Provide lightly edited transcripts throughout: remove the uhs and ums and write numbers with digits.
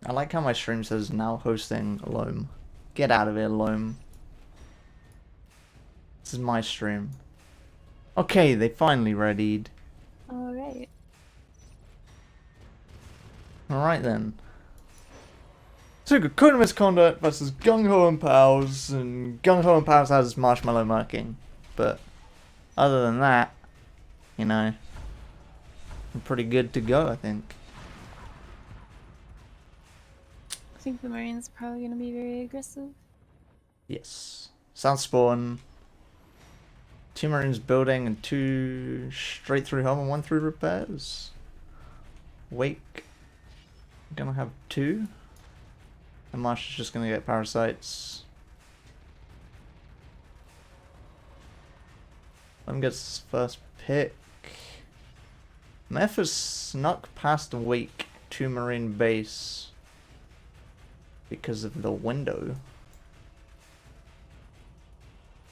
I like how my stream says now hosting Loam. Get out of here, Loam. This is my stream. Okay, they finally readied. Alright. Alright then. So Kakuna Misconduct versus Gung-Ho and Pals, and Gung-Ho and Pals has marshmallow marking. But other than that, you know, I'm pretty good to go, I think. I think the Marines are probably going to be very aggressive. Yes. South spawn. 2 Marines building and 2 straight through home and 1 through repairs. Wake. Gonna have 2. And Marsh is just gonna get parasites. Lem gets his first pick. Meth has snuck past Wake to Marine base because of the window.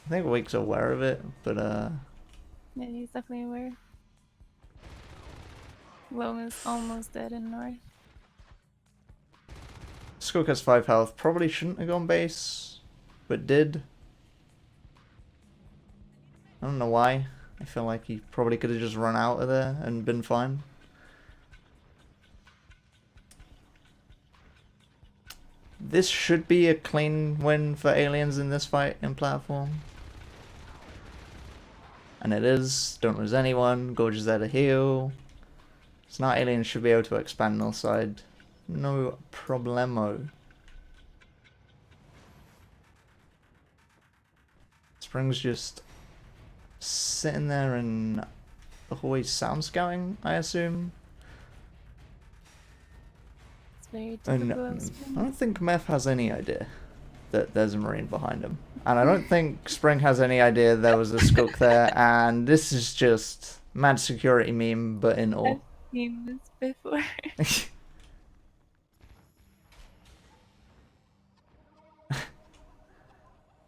I think Wake's aware of it, but Yeah, he's definitely aware. Loam is almost dead in north. Skook has 5 health. Probably shouldn't have gone base, but did. I don't know why. I feel like he probably could have just run out of there and been fine. This should be a clean win for aliens in this fight in platform. And it is. Don't lose anyone. Gorge is there to heal. So now aliens should be able to expand north side. No problemo. Spring's just sitting there and always sound scouting, I assume. It's very And typical of I Spring. don't think Meth has any idea that there's a Marine behind him. And I don't think Spring has any idea there was a Skook there. And this is just mad security meme, but in all. I've seen this before.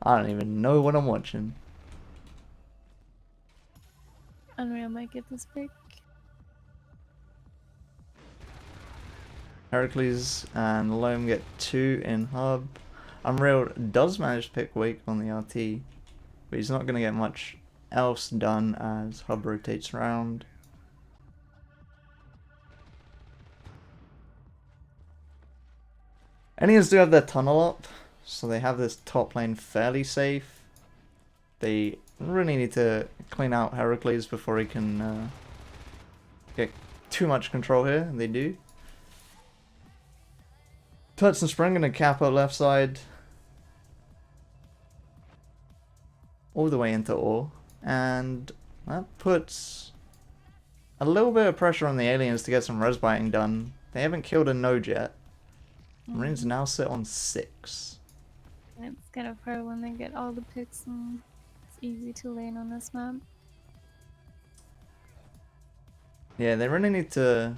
I don't even know what I'm watching. Unreal might get this pick. Heracles and Loam get 2 in hub. Unreal does manage to pick Wake on the RT, but he's not going to get much else done as hub rotates around. Indians do have their tunnel up, so they have this top lane fairly safe. They really need to clean out Heracles before he can get too much control here, and they do. Touch and Spring gonna cap up left side. All the way into ore. And that puts a little bit of pressure on the aliens to get some res biting done. They haven't killed a node yet. Marines now sit on 6. It's kind of hard when they get all the picks and it's easy to lane on this map. Yeah, they really need to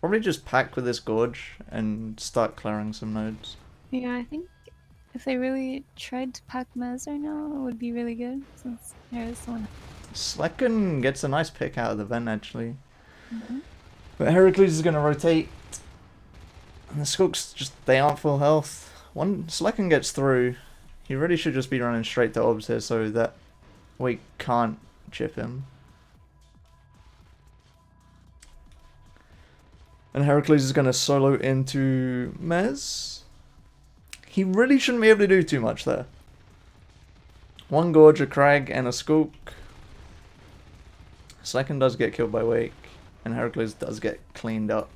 probably just pack with this gorge and start clearing some nodes. Yeah, I think if they really tried to pack Mez right now, it would be really good since there is one. Slecken gets a nice pick out of the vent actually. But Heracles is going to rotate. And the Skooks just, they aren't full health. When Slecken gets through, he really should just be running straight to Obs here so that we can't chip him. And Heracles is going to solo into Mez. He really shouldn't be able to do too much there. 1 Gorge, a Crag, and a Skook. Slecken does get killed by Wake, and Heracles does get cleaned up.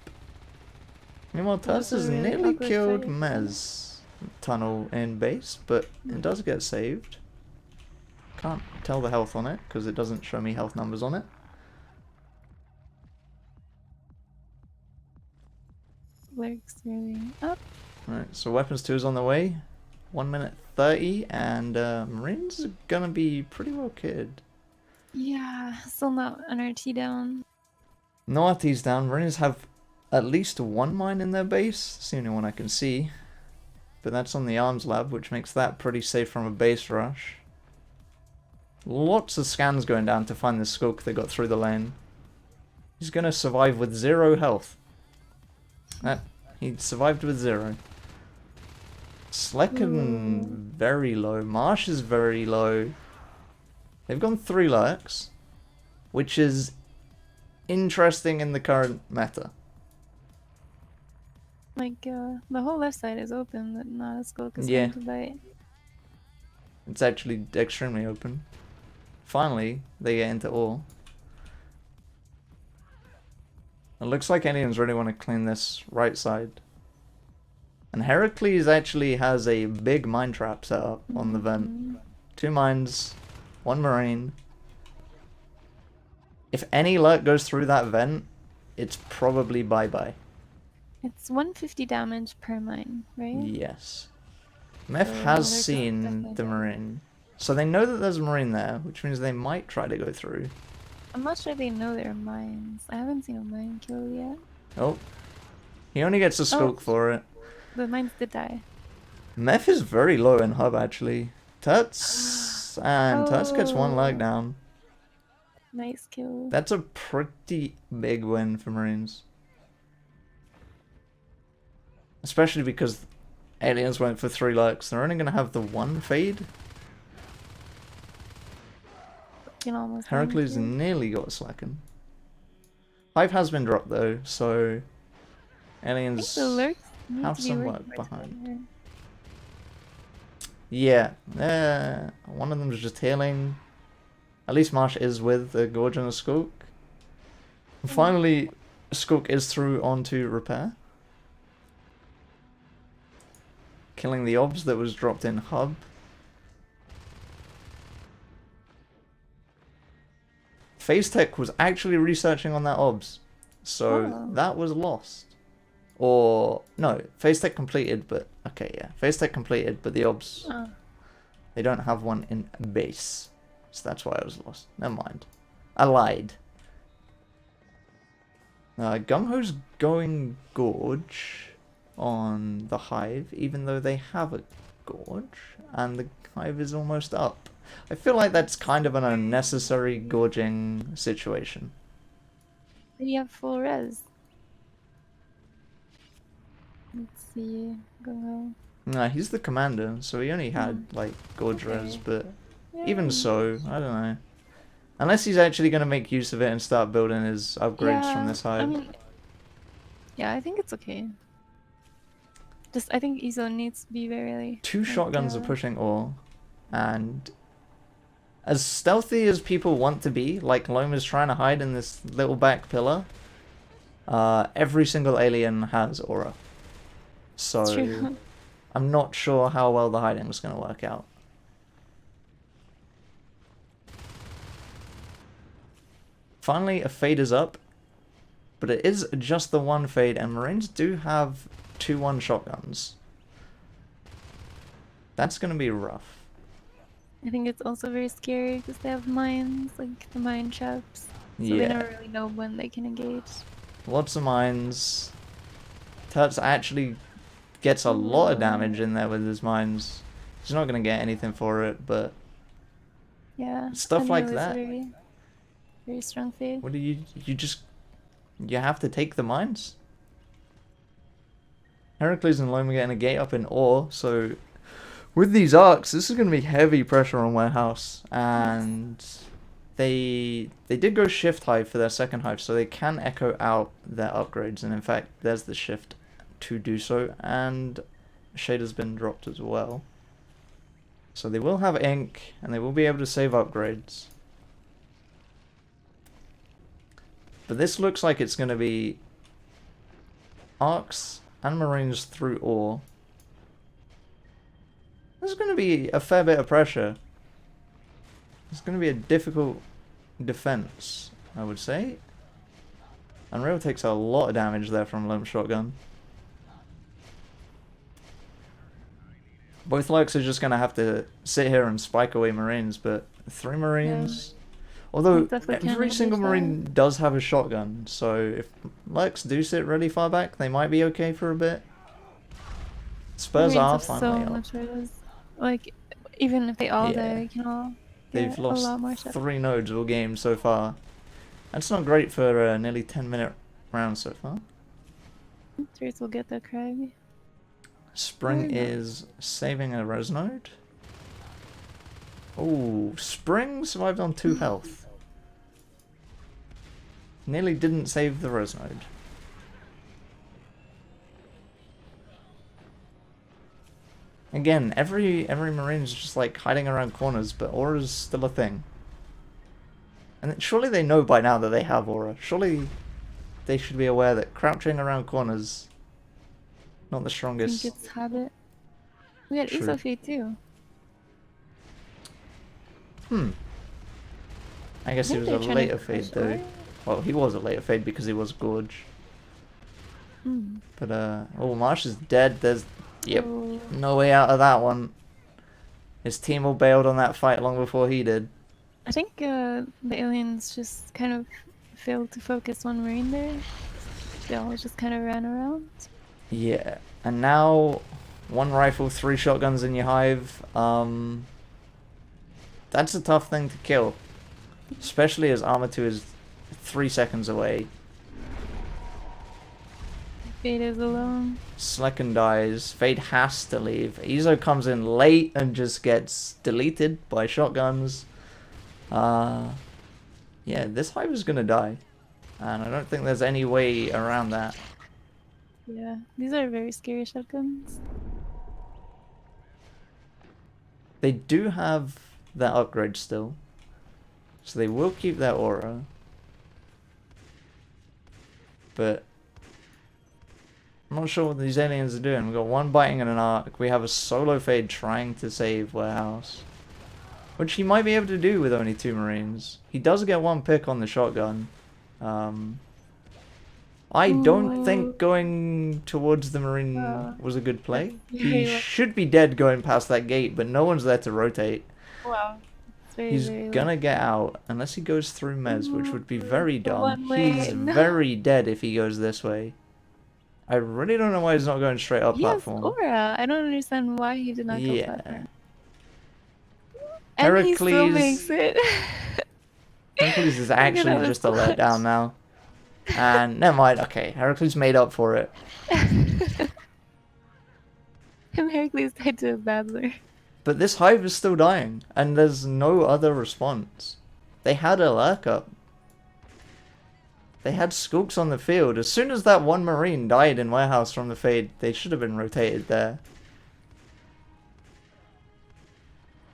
Meanwhile, Tess has really nearly awkward killed fight. Mez tunnel in base, but it does get saved. Can't tell the health on it, because it doesn't show me health numbers on it. Lurks really up. Alright, so weapons 2 is on the way. 1 minute 30, and Marines are gonna be pretty well kitted. Yeah, still not an RT down. No RT's down. Marines have at least 1 mine in their base. It's the only one I can see. But that's on the arms lab, which makes that pretty safe from a base rush. Lots of scans going down to find the Skook that got through the lane. He's gonna survive with 0 health. He survived with 0. Slecken very low. Marsh is very low. They've gone 3 lurks, which is interesting in the current meta. Like, the whole left side is open, but not a Skulk is Yeah. going to bite. It's actually extremely open. Finally, they get into all. It looks like aliens really want to clean this right side. And Heracles actually has a big mine trap set up on the vent. 2 mines, 1 marine. If any lurk goes through that vent, it's probably bye-bye. It's 150 damage per mine, right? Yes. Meph So has they're seen definitely the dead. marine. So they know that there's a marine there, which means they might try to go through. I'm not sure they know there are mines. I haven't seen a mine kill yet. Oh. He only gets a skulk for it. The mines did die. Meph is very low in hub, actually. Tuts. And Tuts gets 1 leg down. Nice kill. That's a pretty big win for Marines. Especially because aliens went for 3 lurks. They're only going to have the 1 fade. You can almost Heracles nearly got Slacken. Hive has been dropped though, so aliens have some work behind. Yeah, one of them is just healing. At least Marsh is with a Gorge and a Skulk. And finally, Skulk is through onto repair. Killing the obs that was dropped in hub. FaZe Tech was actually researching on that obs, so that was lost. Or, no, FaZe Tech completed, but, okay, yeah. FaZe Tech completed, but the obs, they don't have one in base. So that's why I was lost. Never mind. I lied. Gung-Ho's going Gorge on the Hive, even though they have a Gorge, and the Hive is almost up. I feel like that's kind of an unnecessary gorging situation. You have full res. Let's see. Gung-Ho. Nah, he's the commander, so he only had, like, gorge res, but even so, I don't know. Unless he's actually going to make use of it and start building his upgrades from this Hive. I mean, yeah, I think it's okay. Just, I think Iso needs to be very... 2 shotguns are pushing ore, and as stealthy as people want to be, like Loma's trying to hide in this little back pillar, every single alien has aura. So I'm not sure how well the hiding is going to work out. Finally, a fade is up, but it is just the 1 fade, and Marines do have 2 1 shotguns. That's going to be rough. I think it's also very scary because they have mines, like the mine traps. So they never really know when they can engage. Lots of mines. Tuts actually gets a lot of damage in there with his mines. He's not going to get anything for it, but yeah, stuff like that. Very strong fade. What do you have to take the mines? Heracles and Loma getting a gate up in ore, so with these arcs, this is going to be heavy pressure on Warehouse, and they did go shift hive for their second hive, so they can echo out their upgrades, and in fact, there's the shift to do so, and Shader's been dropped as well. So they will have ink, and they will be able to save upgrades. But this looks like it's going to be arcs and marines through ore. There's going to be a fair bit of pressure. It's going to be a difficult defense, I would say. Unreal takes a lot of damage there from Lone Shotgun. Both Lurks are just going to have to sit here and spike away Marines, but 3 Marines... Yeah. Although every single Marine does have a shotgun, so if Lurks do sit really far back, they might be okay for a bit. Spurs are finally up. Like, even if they all die, they can all They've lost 3 nodes all game so far. That's not great for a nearly 10-minute round so far. Turrets will get that crag. Spring is saving a res node. Oh, Spring survived on 2 health. Nearly didn't save the res node. Again, every Marine's just like hiding around corners, but aura's still a thing. And surely they know by now that they have aura. Surely they should be aware that crouching around corners not the I strongest. think it's habit. We got True. Isofate too. I guess he was a later fade though. Well, he was a later fade because he was Gorge. But oh, Marsh is dead. There's no way out of that one. His team all bailed on that fight long before he did. I think the aliens just kind of failed to focus one Marine there. They all just kind of ran around. Yeah, and now 1 rifle, 3 shotguns in your hive. That's a tough thing to kill, especially as Armor 2 is 3 seconds away. Fade is alone. Slecken dies. Fade has to leave. Izo comes in late and just gets deleted by shotguns. Yeah, this hive is gonna die. And I don't think there's any way around that. Yeah, these are very scary shotguns. They do have that upgrade still. So they will keep their aura. But I'm not sure what these aliens are doing. We've got 1 biting and an arc. We have a solo fade trying to save Warehouse. Which he might be able to do with only 2 Marines. He does get 1 pick on the shotgun. I don't think going towards the Marine was a good play. He should be dead going past that gate, but no one's there to rotate. Wow. He's gonna get out, unless he goes through Mez, which would be very dumb. He's very dead if he goes this way. I really don't know why he's not going straight up platform. Aura. I don't understand why he did not go platform. And Heracles, he still makes it. Heracles is actually just a letdown now. And never mind, okay, Heracles made up for it. And Heracles died to a battler. But this hive is still dying, and there's no other response. They had a lurk up. They had Skulks on the field. As soon as that 1 Marine died in Warehouse from the Fade, they should have been rotated there.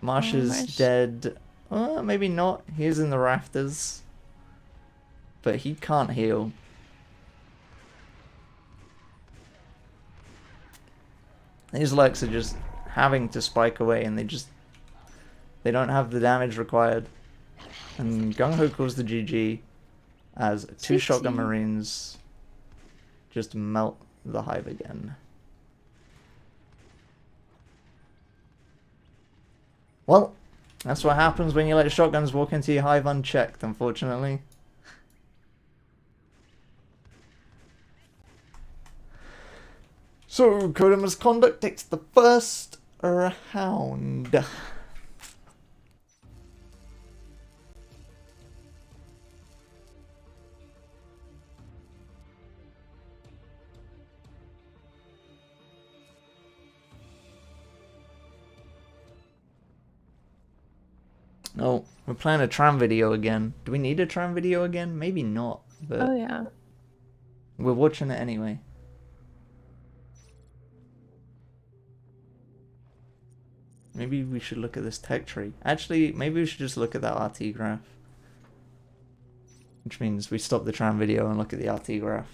Marsh is dead. Maybe not. He's in the rafters. But he can't heal. These lurks are just having to spike away, and they don't have the damage required. And Gung-Ho calls the GG as 2 shotgun Marines just melt the hive again. Well, that's what happens when you let shotguns walk into your hive unchecked, unfortunately. So, Code of Misconduct takes the first round. Oh, we're playing a tram video again. Do we need a tram video again? Maybe not, but oh yeah. We're watching it anyway. Maybe we should look at this tech tree. Actually, maybe we should just look at that RT graph. Which means we stop the tram video and look at the RT graph.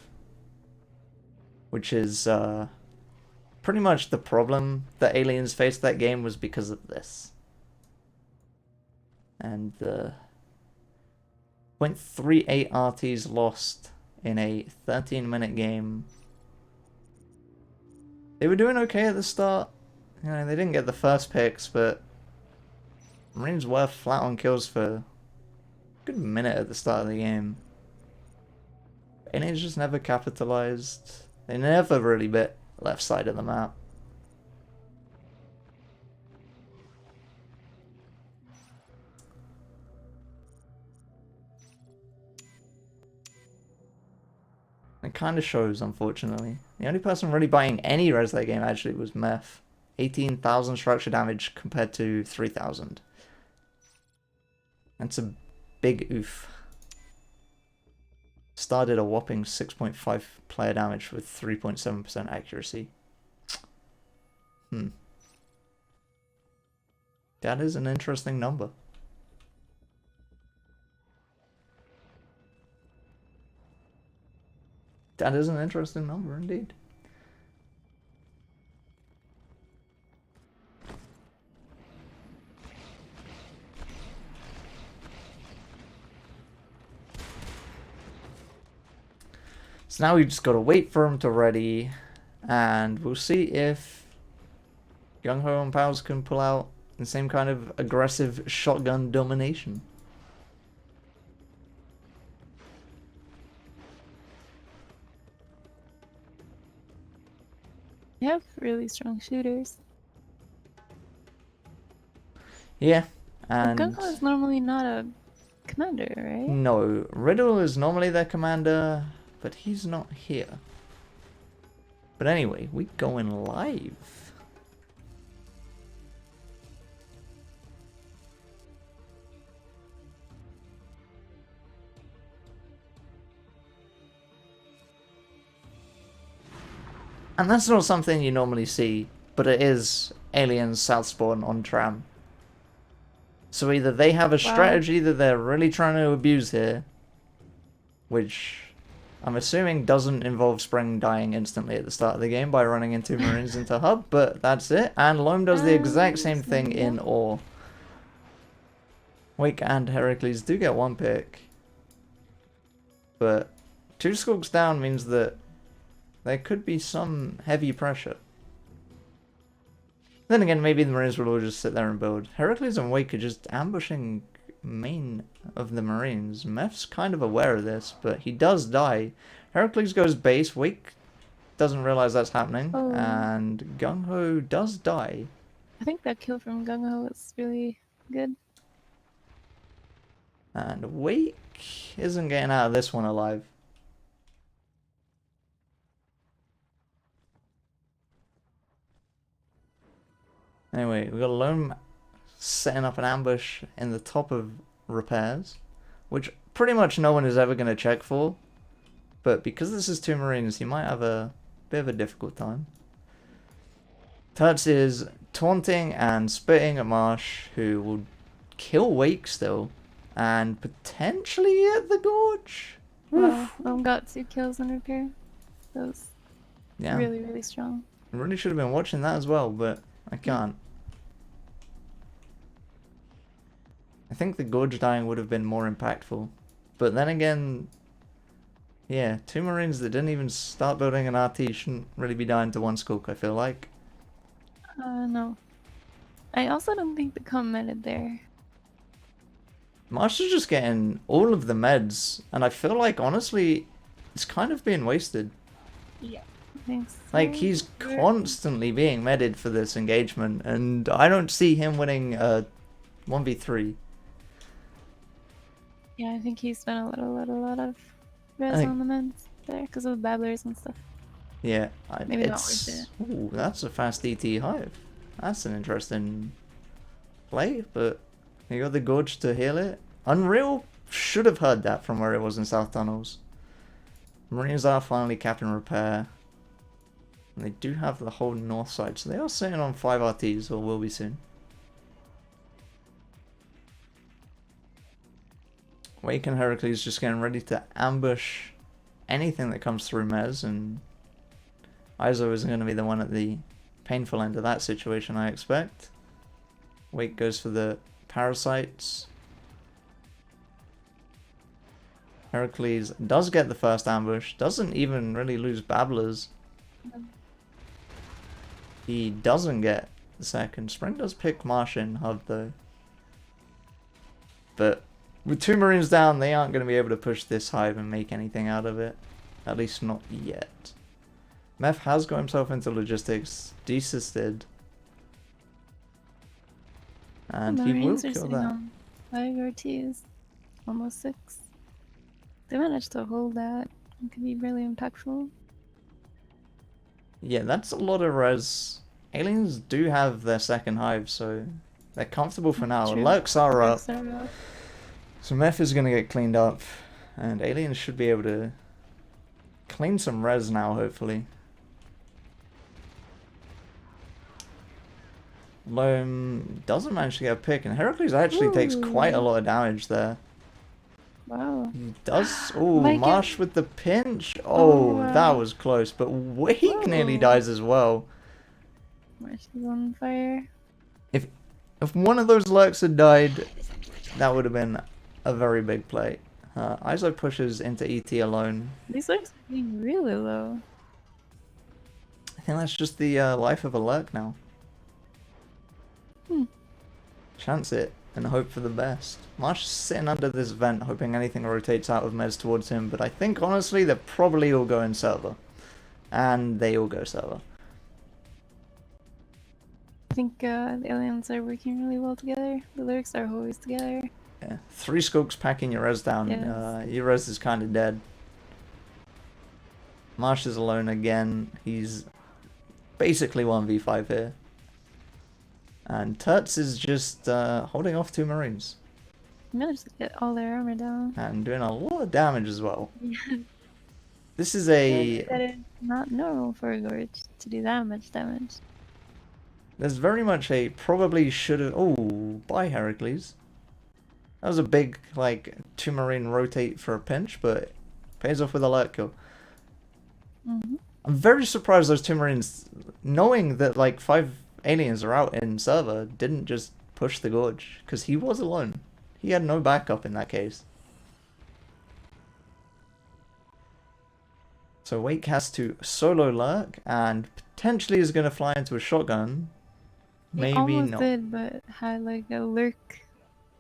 Which is pretty much the problem that aliens faced that game was because of this. And the 0.38 RTs lost in a 13-minute game. They were doing okay at the start. You know, they didn't get the first picks, but Marines were flat on kills for a good minute at the start of the game. Aliens just never capitalized. They never really bit left side of the map. It kind of shows, unfortunately. The only person really buying any res that game actually was Meth. 18,000 structure damage compared to 3,000. That's a big oof. Started a whopping 6.5 player damage with 3.7% accuracy. That is an interesting number. That is an interesting number indeed. So now we just gotta wait for him to ready, and we'll see if Gung-Ho and Pals can pull out the same kind of aggressive shotgun domination. They have really strong shooters. Yeah, But and Gung-Ho is normally not a commander, right? no, Riddle is normally their commander, but he's not here. But anyway, we going live. And that's not something you normally see, but it is aliens south spawn on tram. So either they have a strategy that they're really trying to abuse here, which I'm assuming doesn't involve Spring dying instantly at the start of the game by running into Marines into hub, but that's it. And Loam does the exact same thing in Ore. Wake and Heracles do get one pick, but 2 Skulks down means that there could be some heavy pressure. Then again, maybe the Marines will all just sit there and build. Heracles and Wake are just ambushing main of the Marines. Meph's kind of aware of this, but he does die. Heracles goes base, Wake doesn't realize that's happening, and Gung-Ho does die. I think that kill from Gung-Ho was really good. And Wake isn't getting out of this one alive. Anyway, we got Loam setting up an ambush in the top of repairs, which pretty much no one is ever going to check for. But because this is 2 Marines, he might have a bit of a difficult time. Turtz is taunting and spitting at Marsh, who will kill Wake still, and potentially hit the Gorge. Wow, Loam got 2 kills in repair. That was really, really strong. I really should have been watching that as well, but I can't. I think the Gorge dying would have been more impactful. But then again, yeah, 2 Marines that didn't even start building an RT shouldn't really be dying to 1 Skulk, I feel like. No. I also don't think the committed there. Marsh is just getting all of the meds, and I feel like, honestly, it's kind of being wasted. Yeah, I think so. Like, he's constantly being medded for this engagement, and I don't see him winning a 1v3. Yeah, I think he spent a lot of res on the meds there because of the babblers and stuff. Yeah, maybe not worth it. Ooh, that's a fast DT hive. That's an interesting play, but you got the Gorge to heal it. Unreal should have heard that from where it was in South Tunnels. Marines are finally capping repair. And they do have the whole north side, so they are sitting on 5 RTs, or will be soon. Wake and Heracles just getting ready to ambush anything that comes through Mez, and Izo is going to be the one at the painful end of that situation, I expect. Wake goes for the parasites. Heracles does get the first ambush, doesn't even really lose babblers. He doesn't get the second. Spring does pick Marsh in hub though. But with 2 Marines down, they aren't going to be able to push this hive and make anything out of it. At least not yet. Meth has got himself into logistics. Desus did. And he will kill that. 5 RTs. Almost 6. They managed to hold that It could be really impactful. Yeah, that's a lot of res. Aliens do have their second hive, so they're comfortable for now. True. Lurks are up. Lurks are up. So Meth is going to get cleaned up, and aliens should be able to clean some res now, hopefully. Loam doesn't manage to get a pick, and Heracles actually takes quite a lot of damage there. Wow. He does. Oh, Might Marsh get- with the pinch. Oh, wow. that was close, but Wake nearly Whoa. dies as well. Marsh is on fire. If one of those lurks had died, that would have been a very big play. Iso pushes into ET alone. These lurks are being really low. I think that's just the life of a lurk now. Chance it and hope for the best. Marsh is sitting under this vent, hoping anything rotates out of Mez towards him, but I think honestly they're probably all going server. And they all go server. I think the aliens are working really well together. The lurks are always together. Yeah. 3 skulks packing your res down. Yes. Your res is kind of dead. Marsh is alone again. He's basically 1v5 here. And Turts is just holding off 2 Marines. Managed to get all their armor down. And doing a lot of damage as well. Yeah. This is a... That is not normal for a gorge to do that much damage. There's very much a probably should have... Oh, bye Heracles. That was a big, like, 2 Marine rotate for a pinch, but pays off with a alert kill. Mm-hmm. I'm very surprised those 2 Marines, knowing that, like, 5 aliens are out in server, didn't just push the gorge, because he was alone. He had no backup in that case. So Wake has to solo lurk, and potentially is going to fly into a shotgun. Maybe almost not. did, but had like a lurk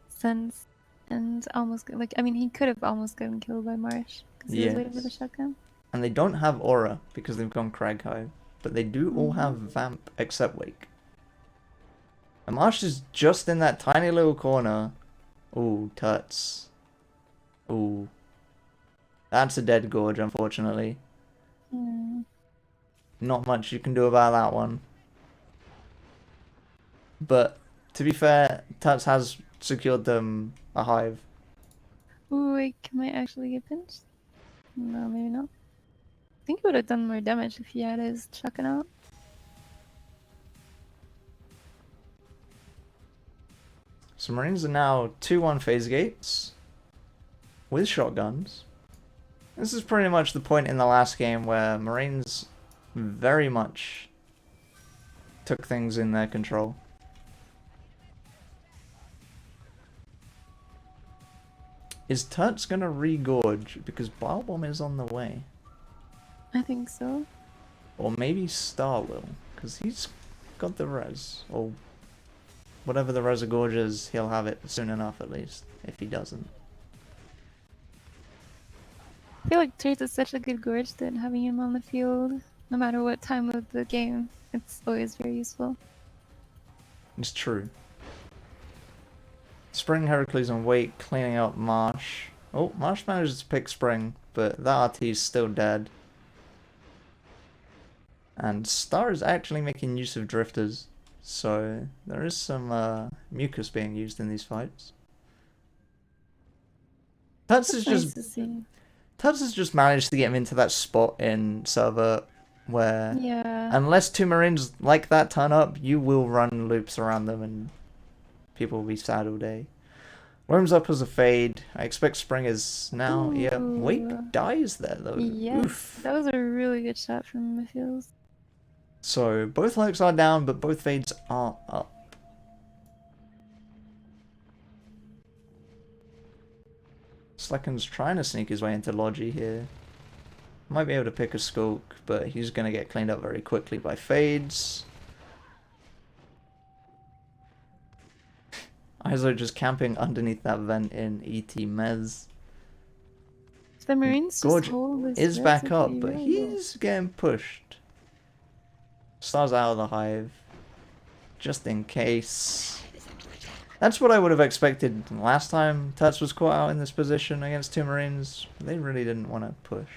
sense and almost like I mean he could have almost gotten killed by Marsh because he was waiting for the shotgun. And they don't have aura because they've gone Crag Hive, but they do all have Vamp except Wake. And Marsh is just in that tiny little corner. Ooh, Tuts. Ooh. That's a dead gorge, unfortunately. Not much you can do about that one. But, to be fair, Tuts has secured them a hive. Ooh, Wake might actually get pinched. No, maybe not. I think he would have done more damage if he had his shotgun out. So Marines are now 2-1 phase gates with shotguns. This is pretty much the point in the last game where Marines very much took things in their control. Is Tuts gonna regorge because Bile Bomb is on the way? I think so. Or maybe Star will, because he's got the res. Or whatever the res of gorge is, he'll have it soon enough at least, if he doesn't. I feel like Turret is such a good gorge that having him on the field, no matter what time of the game, it's always very useful. It's true. Spring, Heracles, and Wake cleaning up Marsh. Oh, Marsh manages to pick Spring, but that RT is still dead. And Star is actually making use of drifters, so there is some mucus being used in these fights. Tuts is Nice to see. Tubbs has just managed to get him into that spot in server where unless 2 Marines like that turn up, you will run loops around them and people will be sad all day. Worms up as a fade. I expect Spring is now. Ooh. Yeah, Wake dies there though. Yes, Oof. that was a really good shot from midfield. So both lurks are down, but both fades are up. Slecken's trying to sneak his way into Logi here. Might be able to pick a skulk, but he's going to get cleaned up very quickly by fades. Iso just camping underneath that vent in ET Mez. If the Marines Gorge just hold this is back recipe up, but really he's getting pushed. Star's out of the hive. Just in case. That's what I would have expected last time Tuts was caught out in this position against 2 Marines. They really didn't want to push.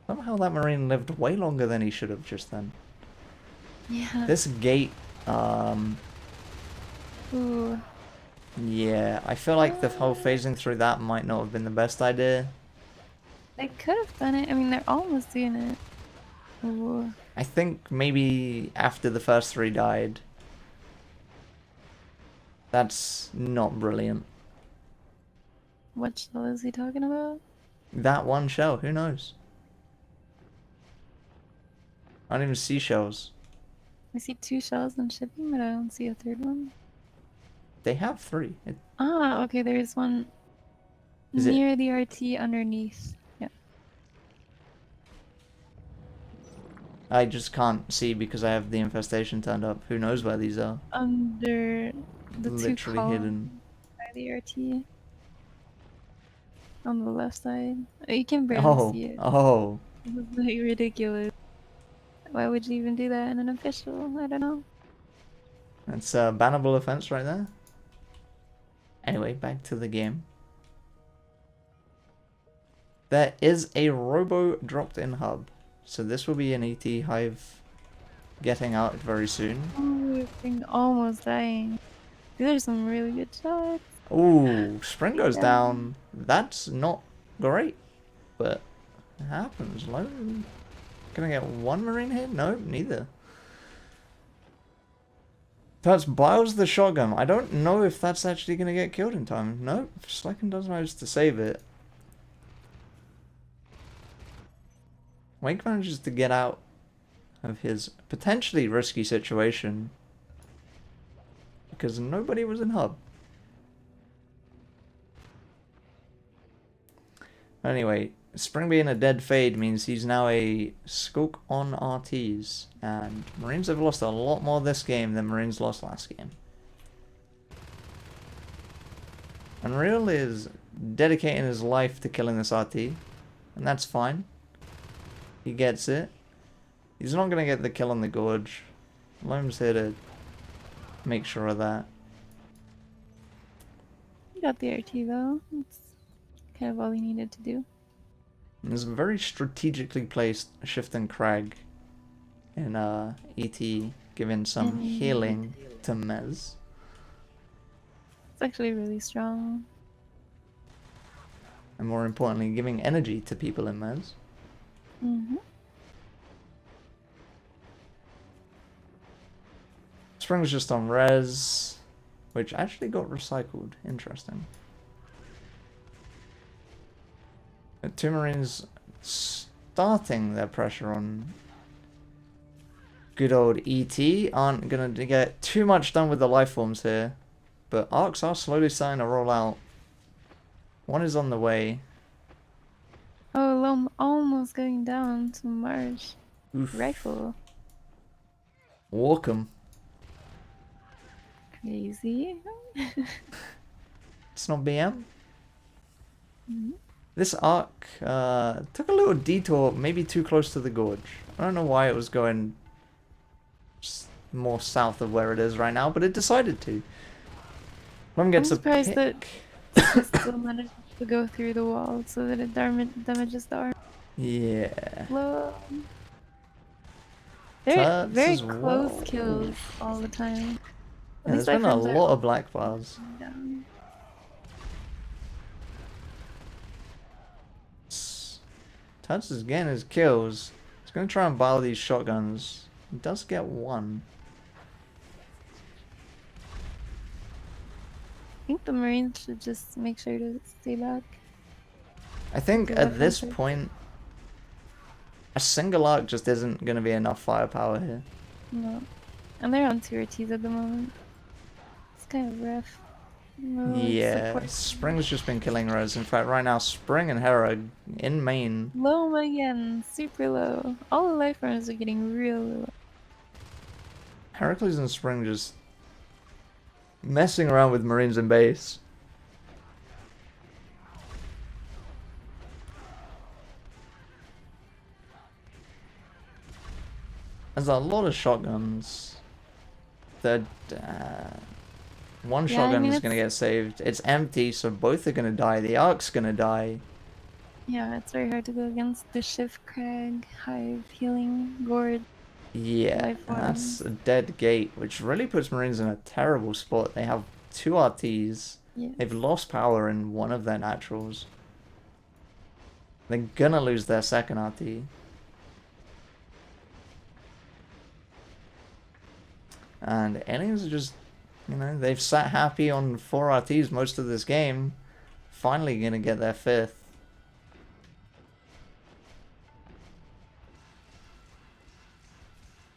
Somehow that Marine lived way longer than he should have just then. Yeah. This gate, Ooh. yeah, I feel like the whole phasing through that might not have been the best idea. They could have done it. I mean, they're almost doing it. Ooh. I think maybe after the first 3 died. That's not brilliant. What shell is he talking about? That one shell, who knows? I don't even see shells. I see 2 shells in shipping, but I don't see a third one. They have 3. Ah, okay, there's one Is it? near the RT underneath. Yeah. I just can't see because I have the infestation turned up. Who knows where these are? Under the 2 Literally hidden. columns by the RT. On the left side. You can barely Oh, see it. oh. It's like ridiculous. Why would you even do that in an official? I don't know. That's a bannable offense right there. Anyway, back to the game. There is a robo dropped in hub. So this will be an ET hive getting out very soon. Oh, this thing almost dying. These are some really good shots. Ooh, spring goes Yeah. down. That's not great, but it happens. Lone gonna get 1 Marine hit? No, neither. That's Biles the shotgun. I don't know if that's actually gonna get killed in time. No, Slecken does manage to save it. Wake manages to get out of his potentially risky situation because nobody was in hub. Anyway, Spring being a dead fade means he's now a skulk on RTs, and Marines have lost a lot more this game than Marines lost last game. Unreal is dedicating his life to killing this RT, and that's fine. He gets it. He's not going to get the kill on the Gorge. Loam's here to make sure of that. You got the RT though. That's kind of all he needed to do. And there's a very strategically placed Shift and Crag in ET, giving some healing to Mez. It's actually really strong. And more importantly, giving energy to people in Mez. Mm-hmm. Spring's just on res, which actually got recycled. Interesting. The 2 Marines starting their pressure on good old ET. Aren't going to get too much done with the life forms here. But arcs are slowly starting to roll out. One is on the way. Oh, Loam almost going down to Marsh. Oof. Rifle. Walk 'em. Crazy. It's not BM. Mm-hmm. This arc took a little detour, maybe too close to the gorge. I don't know why it was going more south of where it is right now, but it decided to. Lum gets I'm a surprised pick. that it still managed to go through the wall so that it damages the arm. Yeah. Low. They're That's very as close well. kills all the time. Yeah, there's been a lot of black bars. Tuts is getting his kills. He's going to try and bile these shotguns. He does get 1. I think the Marines should just make sure to stay back. I think Do at what this happens. point, a single arc just isn't going to be enough firepower here. No. And they're on 2 RTs at the moment. It's kind of rough. No Yeah, support. Spring's just been killing Res. In fact, right now, Spring and Hera in main. Low again, super low. All the life forms are getting real low. Heracles and Spring just messing around with Marines in base. There's a lot of shotguns. That one Yeah, I shotgun mean, is going to get saved. It's empty, so both are going to die. The arc's going to die. Yeah, it's very hard to go against the Shift Crag, Hive, Healing, Gourd, Yeah, Life and that's Forms. a dead gate, which really puts Marines in a terrible spot. They have 2 RTs. Yes. They've lost power in one of their naturals. They're gonna lose their second RT. And aliens are just, you know, they've sat happy on 4 RTs most of this game. Finally gonna get their 5th.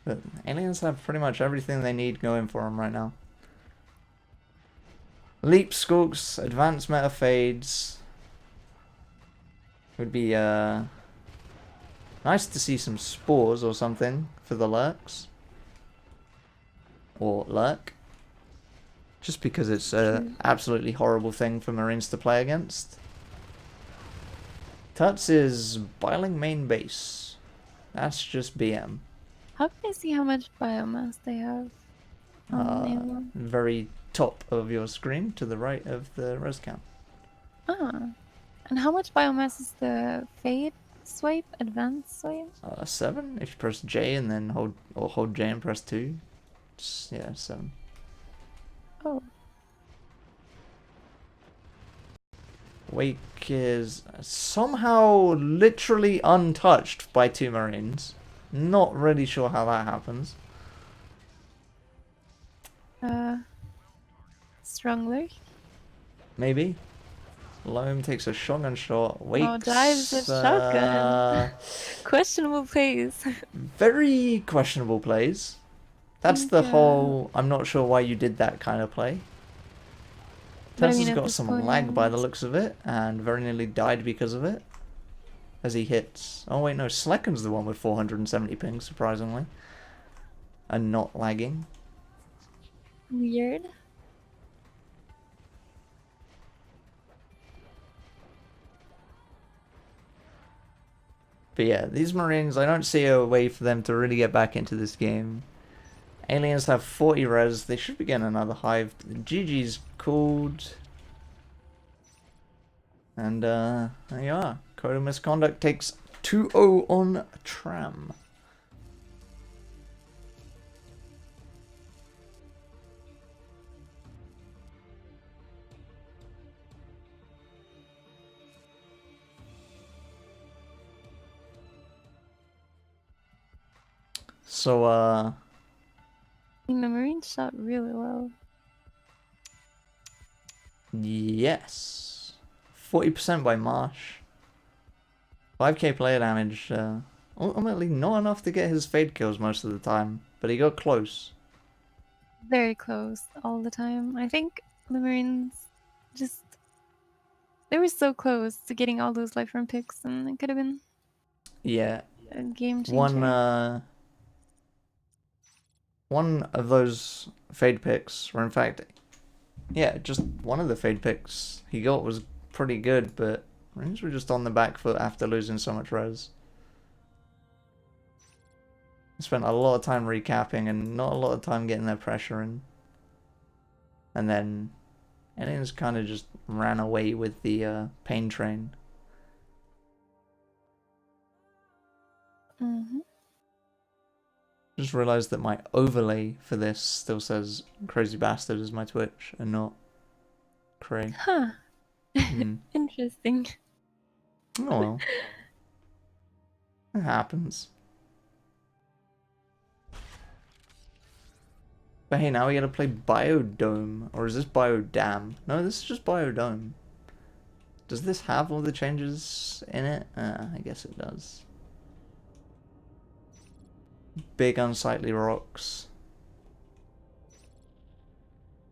But aliens have pretty much everything they need going for them right now. Leap Skulks, Advanced Meta Fades. Would be nice to see some Spores or something for the Lurks. Or Lurk. Just because it's an absolutely horrible thing for Marines to play against. Tuts is Biling main base. That's just BM. How can I see how much biomass they have on Naval? Very top of your screen to the right of the res count. Ah. And how much biomass is the Fade swipe? Advanced swipe? 7 if you press J and then hold J and press 2. Yeah, 7. Oh. Wake is somehow literally untouched by 2 Marines. Not really sure how that happens. Strong lurk? Maybe. Loam takes a shotgun shot. Wakes. Dives with shotgun. Questionable plays. Very questionable plays. That's the whole, I'm not sure why you did that kind of play. Tesla's got some lag by the looks of it, and very nearly died because of it. As he hits... Oh wait, no, Slekken's the one with 470 ping, surprisingly. And not lagging. Weird. But yeah, these Marines, I don't see a way for them to really get back into this game. Aliens have 40 res. They should be getting another hive. GG's called. And there you are. Code of Misconduct takes 2-0 on Tram. So, The Marine shot really well. Yes. 40% by Marsh. 5k player damage. Ultimately not enough to get his fade kills most of the time, but he got close. Very close all the time. I think the Marines just... They were so close to getting all those life run picks, and it could have been a game changer. One of those fade picks, or in fact, yeah, just one of the fade picks he got was pretty good, but Marines were just on the back foot after losing so much res. Spent a lot of time recapping and not a lot of time getting their pressure in. And then aliens kind of just ran away with the pain train. Just realized that my overlay for this still says Crazy Bastard as my Twitch and not Cray. Huh. Interesting. Oh well. It happens. But hey, now we gotta play Biodome. Or is this Biodam? No, this is just Biodome. Does this have all the changes in it? I guess it does. Big unsightly rocks.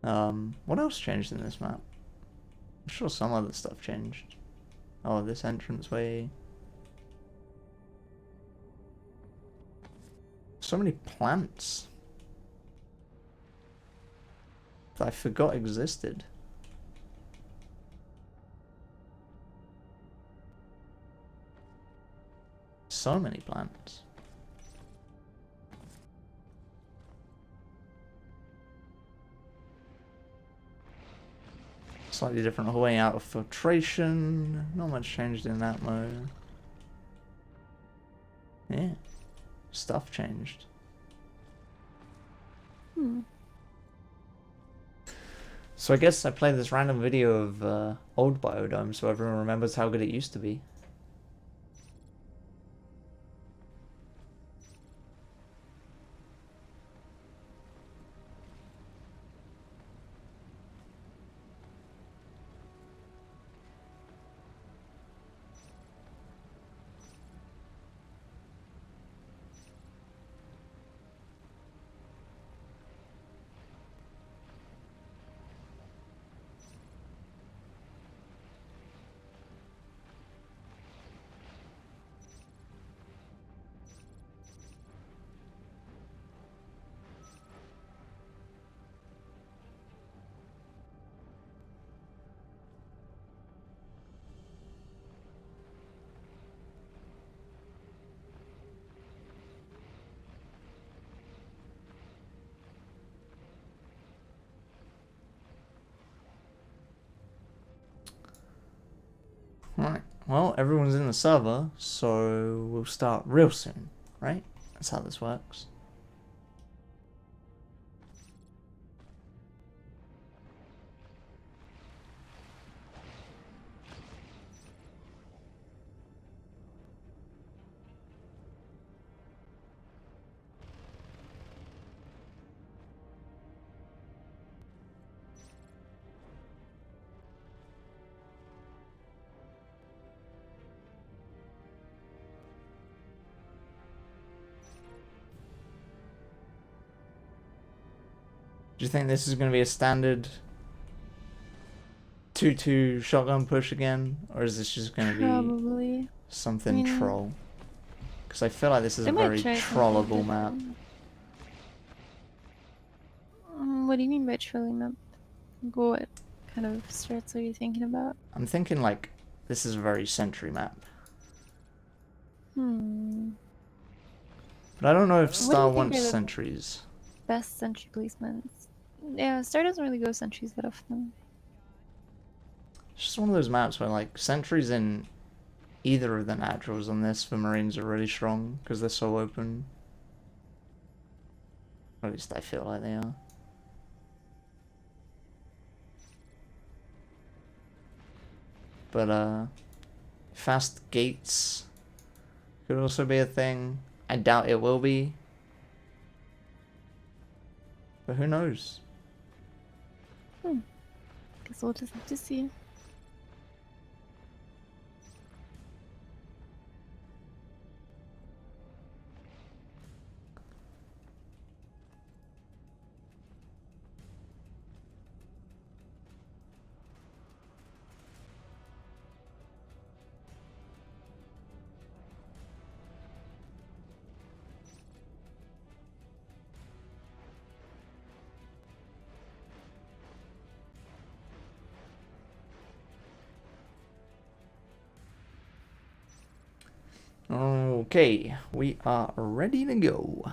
What else changed in this map? I'm sure some other stuff changed. Oh, this entranceway. So many plants that I forgot existed. So many plants. Slightly different way out of filtration. Not much changed in that mode. Yeah. Stuff changed. So I guess I played this random video of old Biodome so everyone remembers how good it used to be. Alright, well, everyone's in the server, so we'll start real soon, right? That's how this works. Do you think this is going to be a standard 2-2 shotgun push again? Or is this just going to be something troll? Because I feel like this is a very trollable map. What do you mean by trolling map? What kind of strats are you thinking about? I'm thinking like, this is a very sentry map. But I don't know if Star wants sentries. Best sentry placements. Yeah, Star doesn't really go sentries that often. It's just one of those maps where like sentries in either of the naturals on this for Marines are really strong because they're so open. Or at least I feel like they are. But fast gates could also be a thing. I doubt it will be. But who knows? Guess we'll just have to see. Okay, we are ready to go.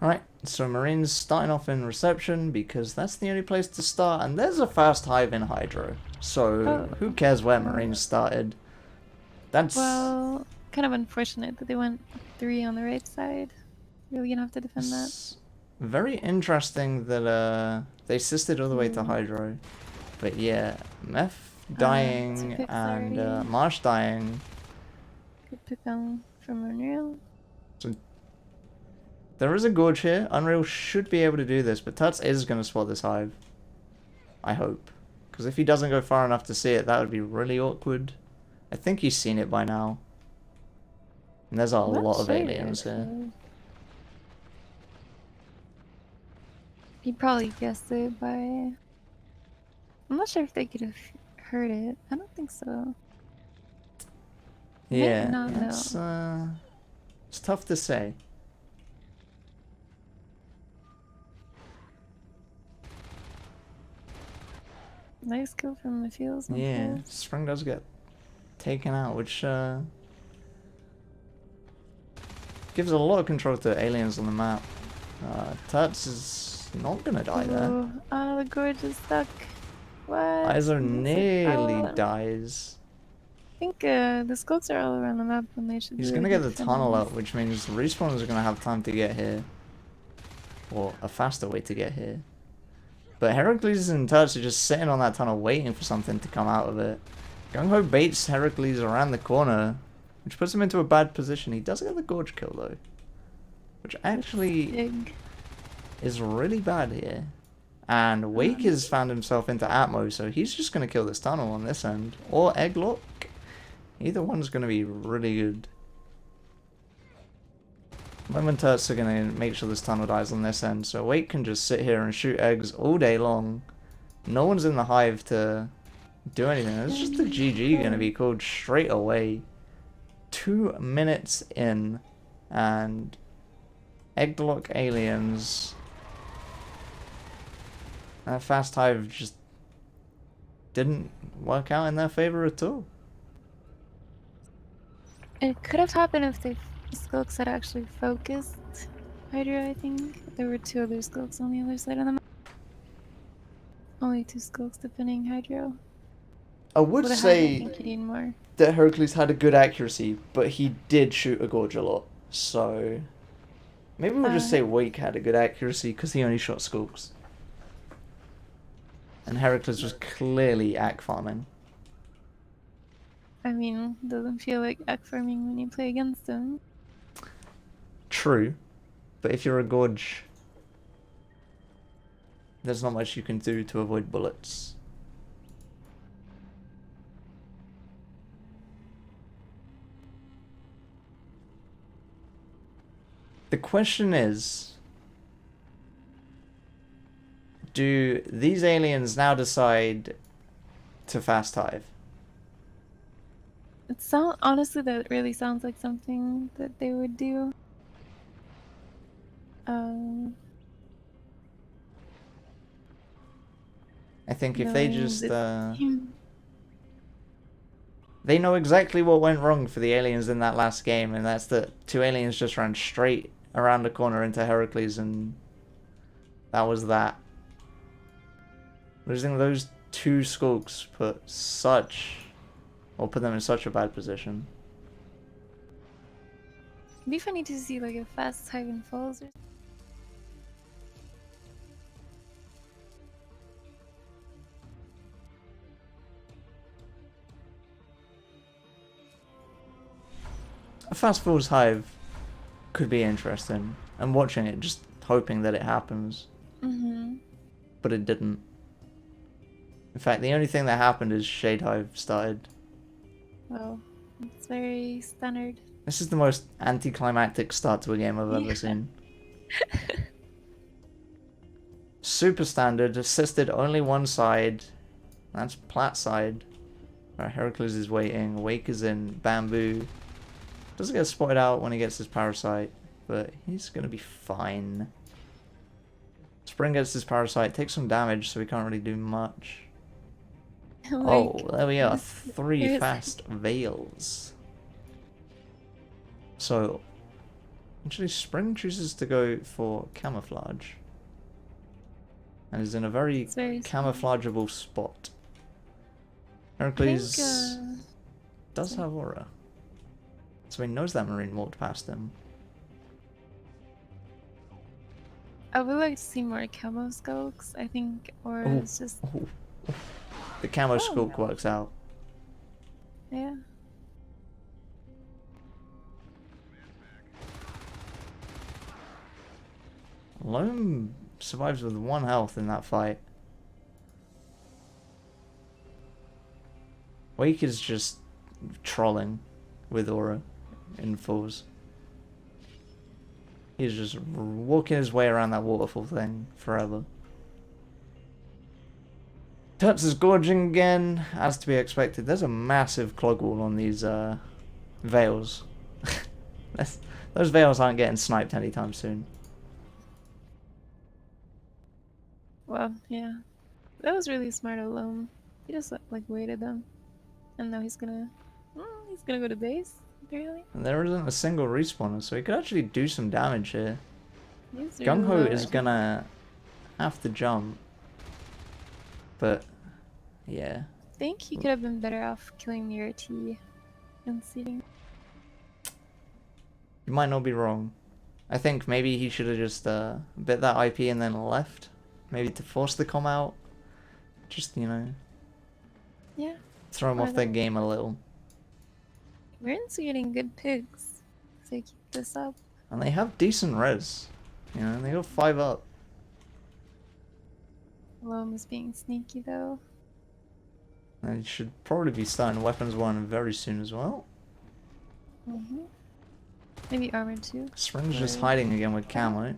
Alright, so Marines starting off in reception because that's the only place to start, and there's a fast hive in Hydro. So who cares where Marines started? That's well, kind of unfortunate that they went 3 on the right side. Really gonna have to defend that. Very interesting that they assisted all the way to Hydro. But yeah, Meth dying and Marsh dying. Good pick on from Unreal. So there is a Gorge here. Unreal should be able to do this, but Tuts is going to spot this hive. I hope. Because if he doesn't go far enough to see it, that would be really awkward. I think he's seen it by now. And there's a lot of aliens here. He probably guessed it by... I'm not sure if they could have heard it. I don't think so. Yeah, it's tough to say. Nice kill from the fields. Yeah, Spring does get taken out, which gives a lot of control to aliens on the map. Turts is not gonna die there. Oh, the gorge is stuck. What? Iso nearly dies. I think the skulks are all around the map when they should be. He's gonna get the tunnel up, which means the respawners are gonna have time to get here. Or a faster way to get here. But Heracles and Turts are just sitting on that tunnel waiting for something to come out of it. Gung-Ho baits Heracles around the corner, which puts him into a bad position. He does get the gorge kill though. Which actually is really bad here. And Wake has found himself into Atmo, so he's just going to kill this tunnel on this end. Or Egglock. Either one's going to be really good. Lemon Turts are going to make sure this tunnel dies on this end, so Wake can just sit here and shoot eggs all day long. No one's in the hive to do anything. It's just the GG going to be called straight away. 2 minutes in, and Egglock aliens. Fast Hive just didn't work out in their favor at all. It could have happened if the skulks had actually focused Hydra, I think. There were 2 other skulks on the other side of the map. Only 2 skulks defending Hydra. I would say that Heracles had a good accuracy, but he did shoot a gorge a lot. So maybe we'll just say Wake had a good accuracy because he only shot skulks. And Heracles was clearly ack farming. I mean, doesn't feel like ack farming when you play against him. True. But if you're a gorge, there's not much you can do to avoid bullets. The question is, do these aliens now decide to fast hive? Honestly, that really sounds like something that they would do. I think if they just they know exactly what went wrong for the aliens in that last game, and that's that 2 aliens just ran straight around the corner into Heracles, and that was that. Losing those 2 skulks put them in such a bad position. It'd be funny to see like a fast hive in falls or a fast falls hive could be interesting. I'm watching it, just hoping that it happens. But it didn't. In fact, the only thing that happened is Shade Hive started. Well, it's very standard. This is the most anticlimactic start to a game I've ever seen. Super standard, assisted only one side. That's Platt side. Right, Heracles is waiting. Wake is in bamboo. Doesn't get spotted out when he gets his parasite, but he's gonna be fine. Spring gets his parasite, takes some damage, so he can't really do much. Oh, there we are. 3 fast veils. So, actually, Spring chooses to go for camouflage. And is in a very camouflageable spot. Heracles does have aura. So he knows that Marine walked past him. I would like to see more camo skulks, I think, or it's just... The camo skulk works out. Yeah. Lone survives with 1 health in that fight. Wake is just trolling with aura in falls. He's just walking his way around that waterfall thing forever. Turts is gorging again, as to be expected. There's a massive clog wall on these veils. Those veils aren't getting sniped anytime soon. Well, yeah. That was really smart alone. He just like waited them, and now he's gonna go to base. Apparently. And there isn't a single respawner, so he could actually do some damage here. He's really Gung-Ho low, is gonna have to jump, but yeah. I think he could have been better off killing near T and seeding. You might not be wrong. I think maybe he should have just bit that IP and then left. Maybe to force the comm out. Just, you know. Yeah. Throw him off their game a little. Marines are getting good picks. So keep this up. And they have decent res. You know, they got 5 up. Loam is being sneaky though. And should probably be starting weapons 1 very soon as well. Maybe armor 2. Spring's just hiding again with camo.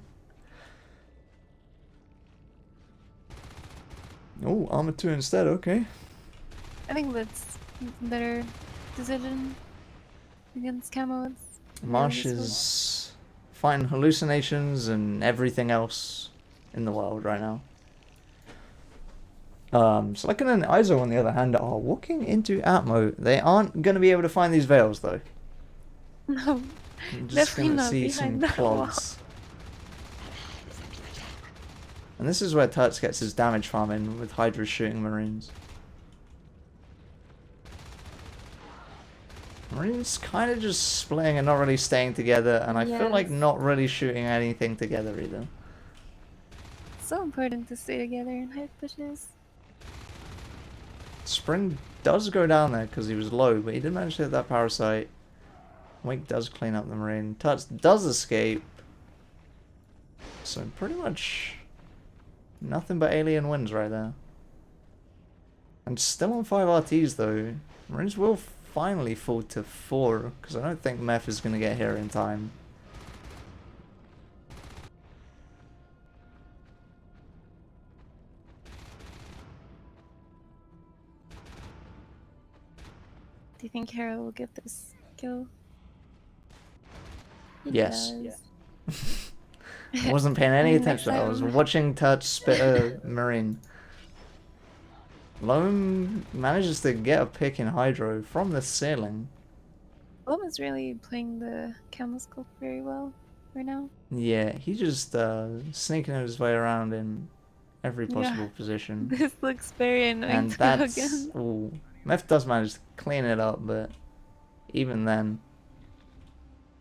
Oh, armor 2 instead, okay. I think that's a better decision against camo. Marsh is fighting hallucinations and everything else in the world right now. Selection and ISO, on the other hand, are walking into Atmo. They aren't going to be able to find these veils, though. No, I'm just going to see some clogs. And this is where Turts gets his damage farm in, with Hydra shooting Marines. Marines kind of just splitting and not really staying together, and I feel like not really shooting anything together either. So important to stay together in high pushes. Spring does go down there because he was low, but he did manage to hit that parasite. Wake does clean up the Marine. Tuts does escape. So pretty much nothing but alien wins right there. And still on 5 RTs though. Marines will finally fall to 4 because I don't think Meth is going to get here in time. Do you think Hera will get this kill? Yes. I wasn't paying any attention. I was watching Touch spit a Marine. Loam manages to get a pick in Hydro from the ceiling. Loam is really playing the camo scope very well right now. Yeah, he just sneaking his way around in every possible position. This looks very annoying. And that's... Ooh, Meth does manage to clean it up, but even then...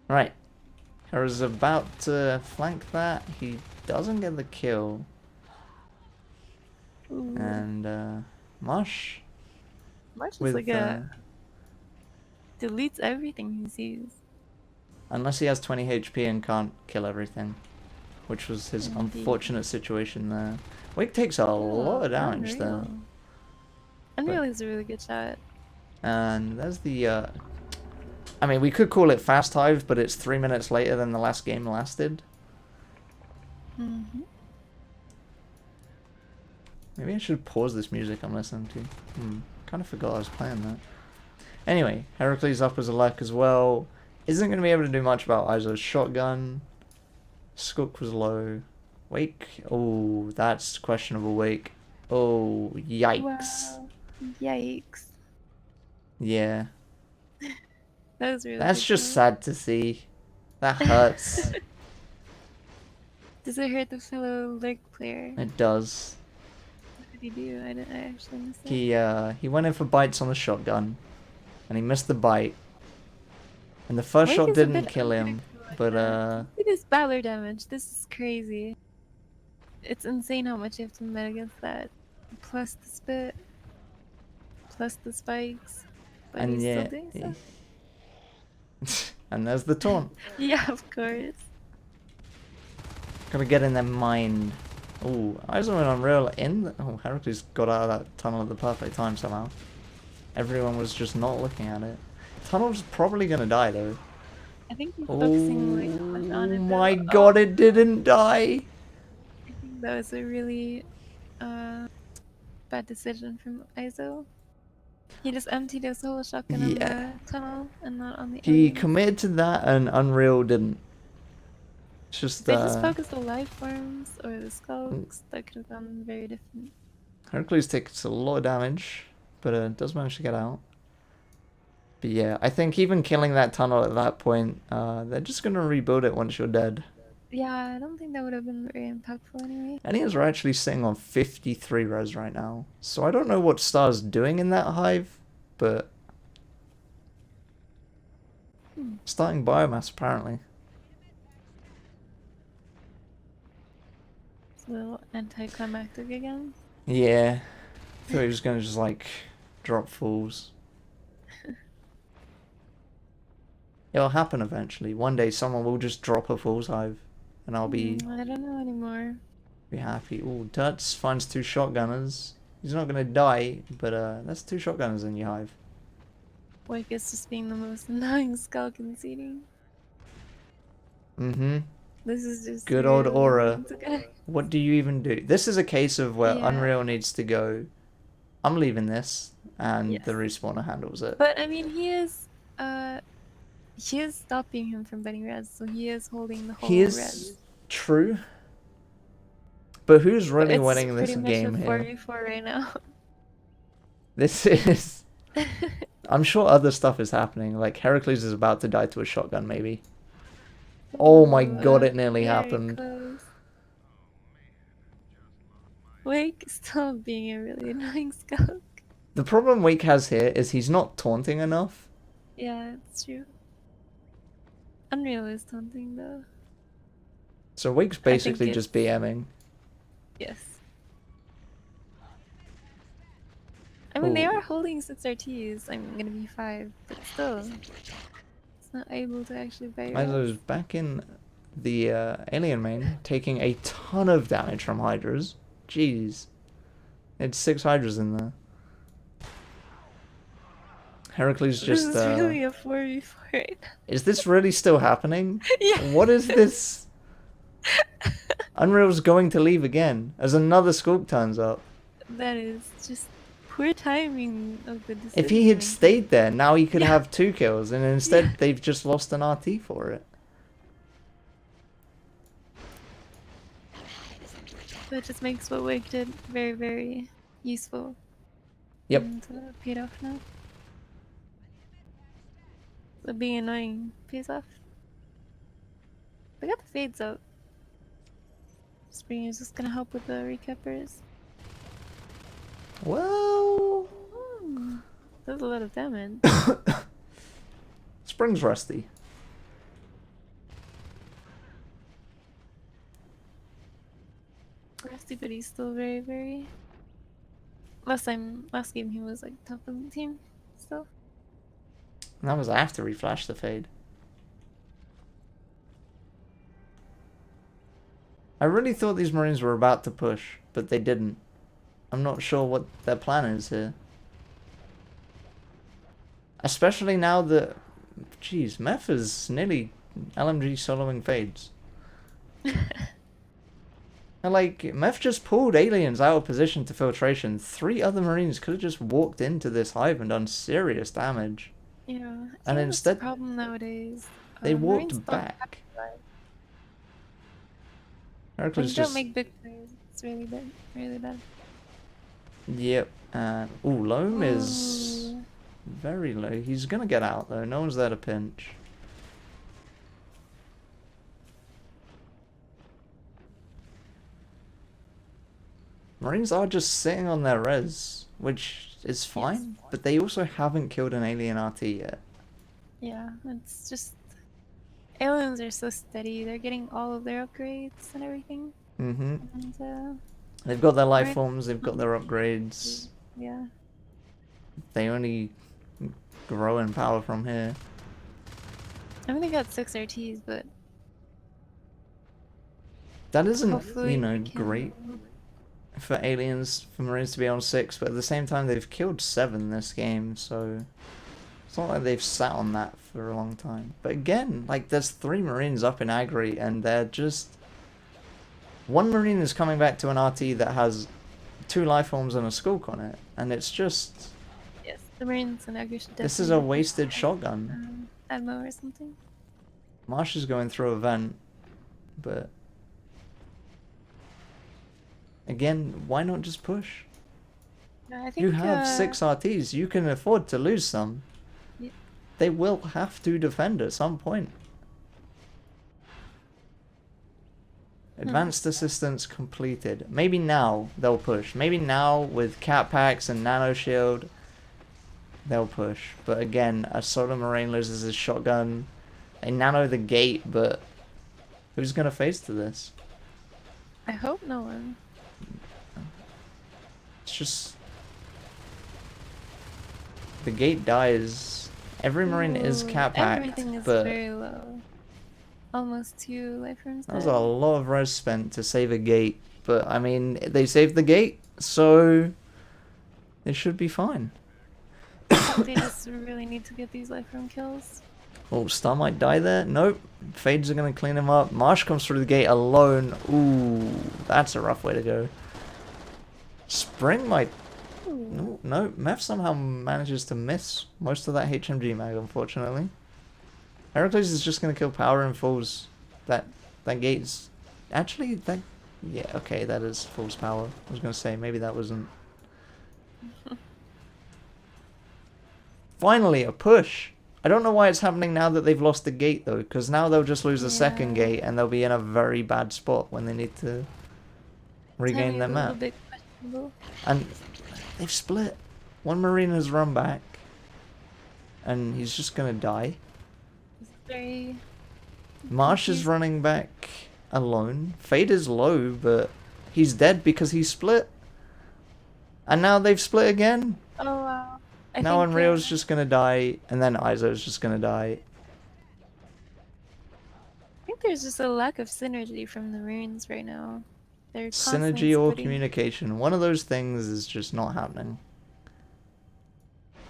Right. Hera's about to flank that. He doesn't get the kill. Ooh. And Marsh is like deletes everything he sees. Unless he has 20 HP and can't kill everything. Which was his unfortunate situation there. Wake takes a lot of damage there. Unreal is a really good shot. And there's the I mean, we could call it fast hive, but it's 3 minutes later than the last game lasted. Maybe I should pause this music I'm listening to. Kind of forgot I was playing that. Anyway, Heracles up as a luck as well. Isn't going to be able to do much about Iso's shotgun. Skook was low. Wake. Oh, that's questionable, Wake. Oh, yikes. Wow. Yikes. Yeah. That was really That's just sad to see. That hurts. Does it hurt the fellow Lurk player? It does. What did he do? I actually missed it. He went in for bites on the shotgun. And he missed the bite. And the first shot didn't kill him. But Look at this Valor damage. This is crazy. It's insane how much you have to met against that. Plus the spit. Plus the spikes. But and he's yeah, still doing stuff. And there's the taunt. Yeah, of course. Gotta get in their mind. Ooh, Iso and Unreal in. Oh, Heracles got out of that tunnel at the perfect time somehow. Everyone was just not looking at it. Tunnel's probably gonna die though. I think he's focusing way too much on it. Oh my god, it didn't die! I think that was a really bad decision from Iso. He just emptied his whole shotgun in the tunnel and not on the He committed to that and Unreal didn't. It's just they just focused on life forms or the skulks. That could have gone very different. Heracles takes a lot of damage. but does manage to get out. But yeah, I think even killing that tunnel at that point, they're just gonna rebuild it once you're dead. Yeah, I don't think that would have been very impactful anyway. Aliens are actually sitting on 53 res right now, so I don't know what Star's doing in that hive, but starting biomass apparently. It's a little anticlimactic again. Yeah, I thought he was gonna just like drop fools. It'll happen eventually. One day someone will just drop a fool's hive, and I'll be. I don't know anymore. Be happy. Ooh, Tuts finds 2 shotgunners. He's not gonna die, but that's 2 shotgunners in your hive. Wake is just being the most annoying skull conceding. Mm-hmm. This is just good old really Aura. okay. What do you even do? This is a case of where Yeah. Unreal needs to go, I'm leaving this, and Yes. the respawner handles it. But I mean, he is stopping him from betting res, so he is holding the whole res. True. But who's really It's winning this pretty game much a here? 4v4 right now. This is... I'm sure other stuff is happening. Like, Heracles is about to die to a shotgun, maybe. Oh my god, it nearly happened. Close. Wake still being a really annoying skunk. The problem Wake has here is he's not taunting enough. Yeah, it's true. Unreal is taunting though. So Wake's basically just BMing. Yes. I mean, they are holding 6 RTs. I'm gonna be 5, but still. It's not able to actually buy Milo's back in the alien main, taking a ton of damage from Hydras. Jeez. It's 6 Hydras in there. Heracles just... This is really a 4v4 right now. Is this really still happening? Yeah. What is this? Unreal's going to leave again, as another Skulk turns up. That is just poor timing of the decision. If he had stayed there, now he could have 2 kills, and instead they've just lost an RT for it. That just makes what Wake did very, very useful. Yep. And paid off now. But being annoying pays off. I got the fades out. Spring is just gonna help with the recappers. Well... That's a lot of damage. Spring's rusty. Rusty, but he's still very, very... Last game he was like top of the team, still. And that was after he flashed the fade. I really thought these Marines were about to push, but they didn't. I'm not sure what their plan is here. Especially now that... Jeez, Meth is nearly LMG soloing fades. And like, Meth just pulled aliens out of position to filtration. 3 other Marines could have just walked into this hive and done serious damage. Yeah, and instead, the problem nowadays. They walked back. Heracles just... don't make big plays. It's really bad. Really bad. Yep. Ooh, Loam is very low. He's gonna get out though. No one's there to pinch. Marines are just sitting on their res, which is fine, but they also haven't killed an alien RT yet. Yeah, it's just... Aliens are so steady. They're getting all of their upgrades and everything. Mm-hmm. And, they've got their life forms, they've got their upgrades. Yeah. They only grow in power from here. I mean, they got 6 RTs, but... That isn't, hopefully you know, great for aliens, for Marines to be on 6, but at the same time they've killed 7 this game, so it's not like they've sat on that for a long time. But again, like, there's 3 Marines up in Agri, and they're just... One Marine is coming back to an RT that has 2 life forms and a Skulk on it, and it's just... Yes, the Marines and Agri should This is a wasted shotgun. Ammo or something. Marsh is going through a vent, but... Again, why not just push? I think You have 6 RTs. You can afford to lose some. Yeah. They will have to defend at some point. Advanced assistance completed. Maybe now they'll push. Maybe now with cat packs and nano shield, they'll push. But again, a Solar Marine loses his shotgun. They nano the gate, but who's gonna face to this? I hope no one. It's just the gate dies. Every Marine is cat packed, Everything is but very low. Almost 2 life rooms. that was a lot of res spent to save a gate. But I mean, they saved the gate, so they should be fine. They just really need to get these life room kills. Oh, Star might die there. Nope. Fades are going to clean him up. Marsh comes through the gate alone. Ooh, that's a rough way to go. Spring might... No, Meth somehow manages to miss most of that HMG mag, unfortunately. Heracles is just going to kill power and falls. That gate's... Actually, that... Yeah, okay, that is falls power. I was going to say, maybe that wasn't... Finally, a push! I don't know why it's happening now that they've lost the gate, though, because now they'll just lose the second gate, and they'll be in a very bad spot when they need to regain their map. And they've split. One Marine has run back, and he's just gonna die. Marsh is running back alone. Fade is low, but he's dead because he split. And now they've split again. Oh, wow. Now Unreal's just gonna die, and then Izo's just gonna die. I think there's just a lack of synergy from the Marines right now. They're synergy or communication. One of those things is just not happening.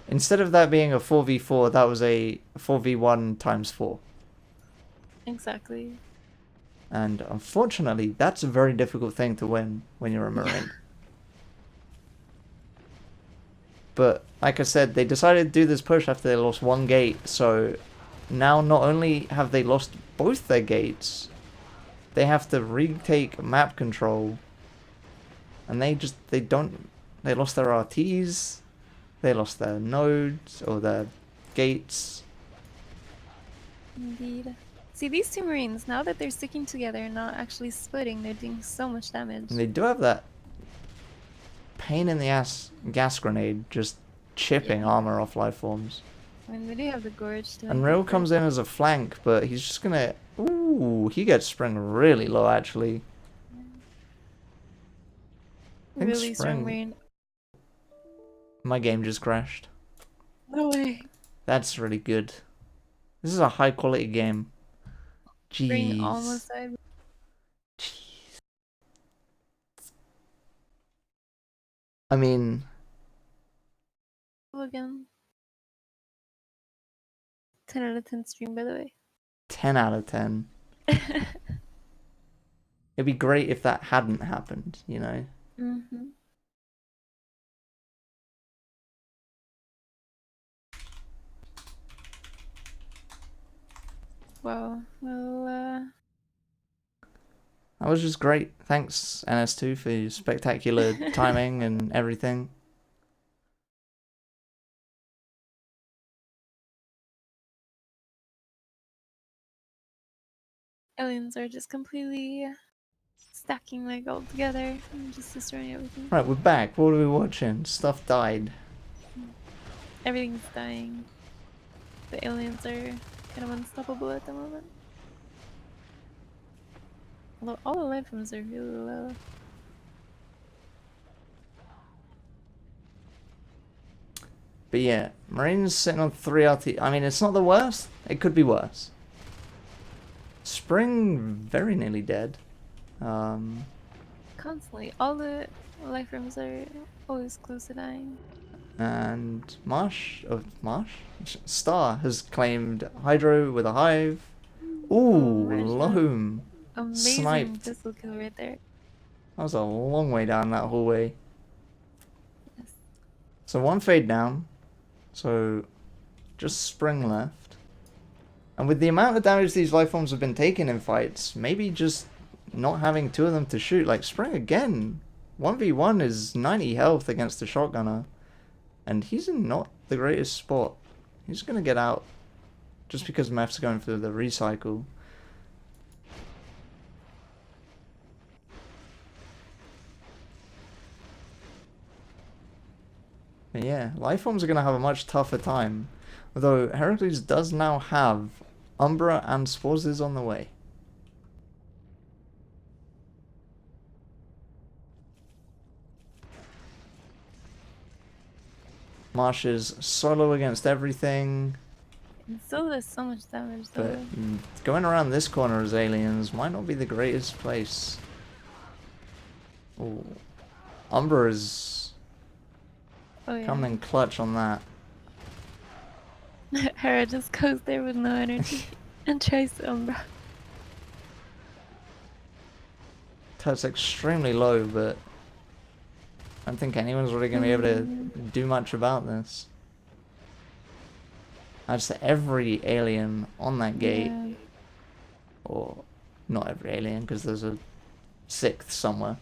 Instead of that being a 4v4, that was a 4v1 times 4. Exactly. And unfortunately, that's a very difficult thing to win when you're a Marine. But, like I said, they decided to do this push after they lost one gate, so now not only have they lost both their gates, they have to retake map control, and they lost their RTs, they lost their nodes, or their gates. Indeed. See, these 2 Marines, now that they're sticking together and not actually splitting, they're doing so much damage. And they do have that pain in the ass gas grenade just chipping armor off life forms. I mean, they do have the gorge too. Unreal comes in as a flank, but he's just gonna... Ooh, he gets Spring really low, actually. Really strong Marine. My game just crashed. No way. That's really good. This is a high quality game. Jeez. Spring almost died. Jeez. I mean... Again. 10 out of 10 stream, by the way. 10 out of 10. It'd be great if that hadn't happened, you know? Mm-hmm. Wow. Well, that was just great. Thanks, NS2, for your spectacular timing and everything. aliens are just completely stacking like all together and just destroying everything. Right, we're back. What are we watching? Stuff died. Everything's dying. The aliens are kind of unstoppable at the moment. Although all the life forms are really low. But yeah, Marines sitting on 3 RT. I mean, it's not the worst. It could be worse. Spring very nearly dead. Constantly. All the life forms are always close to dying. And Star has claimed Hydro with a Hive. Ooh, Loam. Amazing Sniped. pistol kill right there. That was a long way down that hallway. Yes. So 1 fade down. So just Spring left. And with the amount of damage these life forms have been taking in fights, maybe just not having 2 of them to shoot. Like, Spring again 1v1 is 90 health against the shotgunner. And he's in not the greatest spot. He's going to get out just because Meph's going for the recycle. But yeah, Lifeforms are going to have a much tougher time. Although Heracles does now have Umbra and Spores on the way. Marsh is solo against everything. It still does so much damage though. But going around this corner as aliens might not be the greatest place. Ooh. Umbra is coming in clutch on that. Hera just goes there with no energy and tries to Umbra. Turret's extremely low, but I don't think anyone's really going to be able to do much about this. That's every alien on that gate. Yeah. Or not every alien, because there's a 6th somewhere.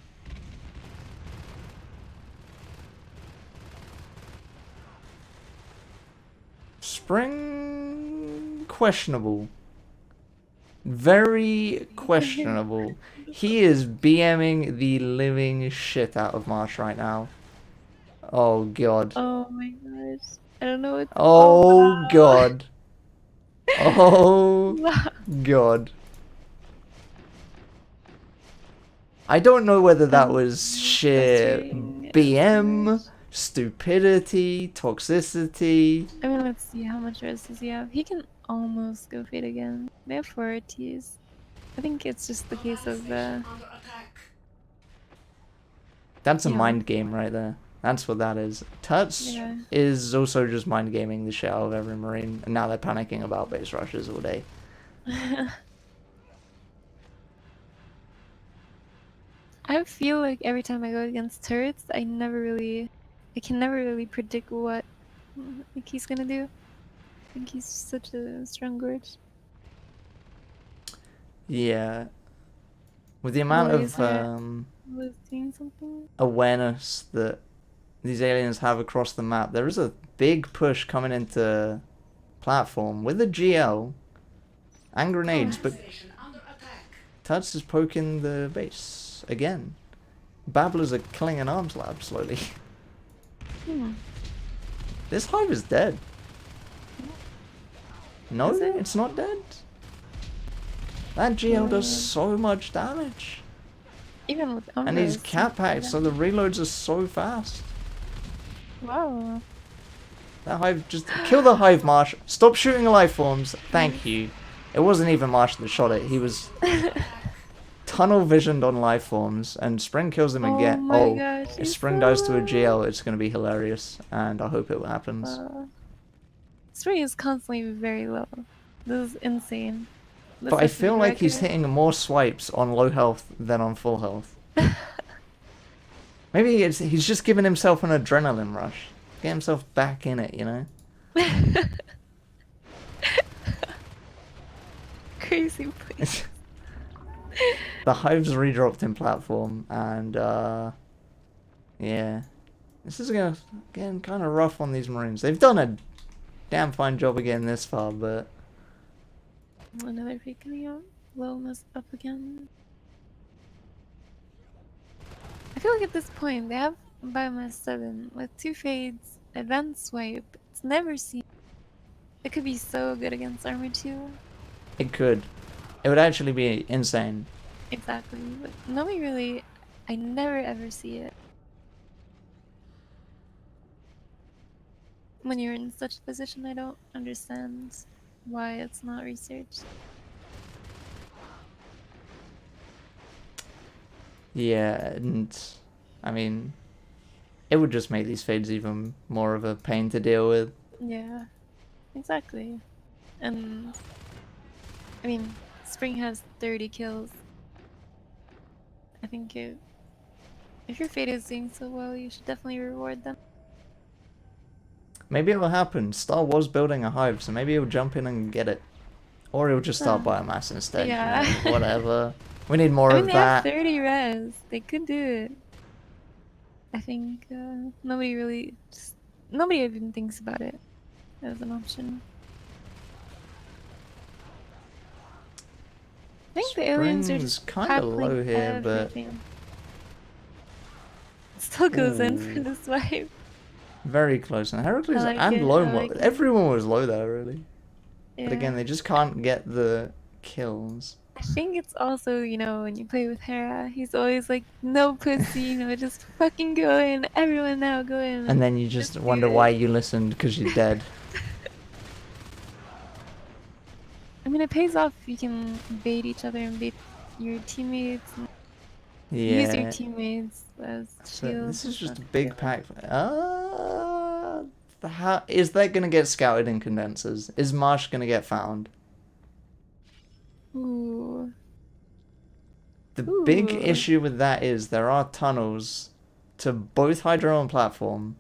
Spring... questionable. Very questionable. He is BMing the living shit out of Marsh right now. Oh god. Oh my gosh. I don't know what. Oh wow. God. Oh god. I don't know whether that was sheer BM, stupidity, toxicity. I mean, let's see how much res does he have. He can almost go fade again. They have 4 Ts. I think it's just the case of That's a mind game right there. That's what that is. Tuts is also just mind gaming the shit out of every Marine, and now they're panicking about base rushes all day. I feel like every time I go against turrets, I can never really predict what he's gonna do. I think he's such a strong gorge. Yeah. With the amount of awareness that these aliens have across the map, there is a big push coming into platform with a GL and grenades, but Tuts is poking the base again. Babblers are killing an arms lab slowly. This hive is dead. No, it's not dead. That GL does so much damage. Even with and he's cap packed, so the reloads are so fast. Wow. That hive, just kill the hive, Marsh. Stop shooting life forms. Thank you. It wasn't even Marsh that shot it. He was tunnel visioned on life forms, and Spring kills him again. Oh, gosh, if Spring dies to a GL, it's going to be hilarious, and I hope it happens. Spring is constantly very low. This is insane. But I feel like he's hitting more swipes on low health than on full health. Maybe he's just giving himself an adrenaline rush. Get himself back in it, you know? Crazy place. The hive's redropped in platform, and yeah. This is getting kind of rough on these Marines. They've done a damn fine job of getting this far, but... Another fake coming out. Wellness up again. I feel like at this point they have biomass 7 with 2 fades, advanced swipe. It's never seen. It could be so good against armor 2. It could. It would actually be insane. Exactly, but nobody really. I never ever see it. When you're in such a position, I don't understand why it's not researched. Yeah, and I mean, it would just make these fades even more of a pain to deal with. Yeah, exactly. And I mean, Spring has 30 kills. I think if your fade is doing so well, you should definitely reward them. Maybe it will happen. Star was building a hive, so maybe he'll jump in and get it. Or he'll just start biomass instead. Yeah. You know, whatever. We need more of they that. Have 30 res. They could do it. I think nobody even thinks about it as an option. I think the aliens are Spring's just kind of tackling low here, but everything. Still goes in for ooh, the swipe. very close. And Heracles I like and it. I Loam, like it. everyone was low there, really. Yeah. But again, they just can't get the kills. I think it's also, when you play with Hera, he's always like, no pussy, just fucking go in. Everyone now go in. And then you just do wonder why it. you listened because you're dead. I mean, it pays off if you can bait each other and bait your teammates. And use your Yeah. teammates as So shields this and is just stuff. a big pack. How is that gonna get scouted in condensers? Is Marsh gonna get found? Ooh. The big Ooh. issue with that is there are tunnels to both Hydro and platform.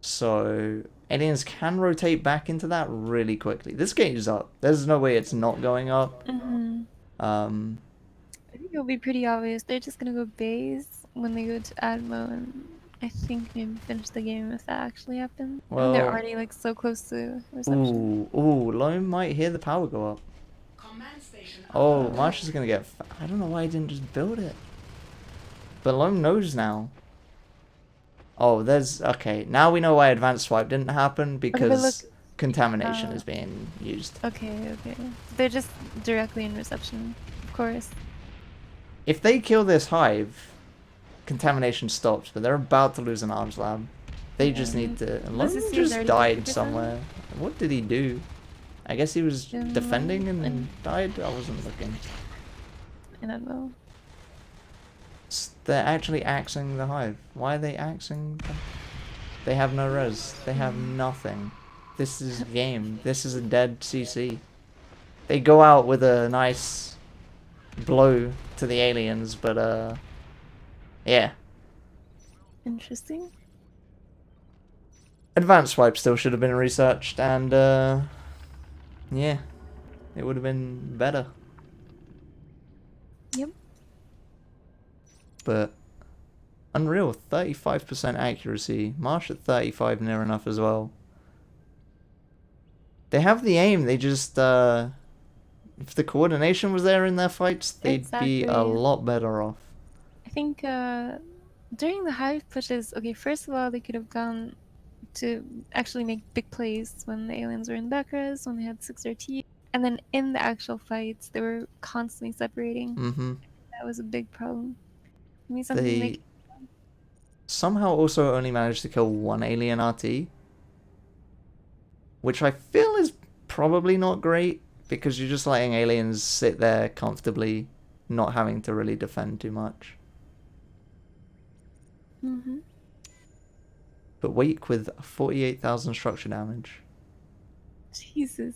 So aliens can rotate back into that really quickly. This gate is up. There's no way it's not going up. Mm-hmm. Um, I think it'll be pretty obvious. They're just gonna go base when they go to Admo, and I think maybe finish the game if that actually happens. And they're well, already like so close to reception. ooh, Loam might hear the power go up. Oh, Marsh is gonna get. I don't know why he didn't just build it. But Loam knows now. Oh, okay. Now we know why advanced swipe didn't happen because contamination is being used. Okay. They're just directly in reception, of course. If they kill this hive, contamination stops, but they're about to lose an arms lab. They just need to. Loam just died somewhere. What did he do? I guess he was defending and died. I wasn't looking. I don't know. They're actually axing the hive. Why are they axing them? They have no res. They have nothing. This is game. This is a dead CC. They go out with a nice blow to the aliens, but yeah. Interesting. Advanced swipe still should have been researched, and yeah, it would have been better. Yep. But unreal, 35% accuracy. Marsh at 35, near enough as well. They have the aim. They just if the coordination was there in their fights, they'd be a lot better off. I think during the hive pushes, okay, first of all, they could have gone to actually make big plays when the aliens were in back res, when they had 6 RT. And then in the actual fights, they were constantly separating. Mm-hmm. That was a big problem. They somehow also only managed to kill one alien RT, which I feel is probably not great, because you're just letting aliens sit there comfortably, not having to really defend too much. Mm-hmm. But Wake with 48,000 structure damage. Jesus.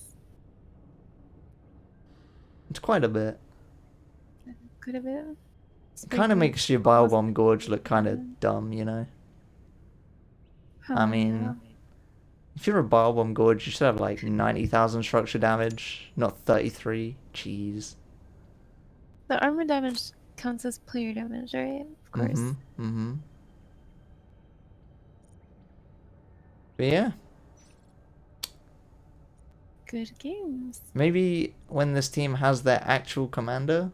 It's quite a bit. Could have been. It kind of makes your Biobomb Gorge look kind of dumb, you know? I mean, if you're a Biobomb Gorge, you should have like 90,000 structure damage, not 33. Jeez. The armor damage counts as player damage, right? Of course. Mm-hmm. But yeah. Good games. Maybe when this team has their actual commander,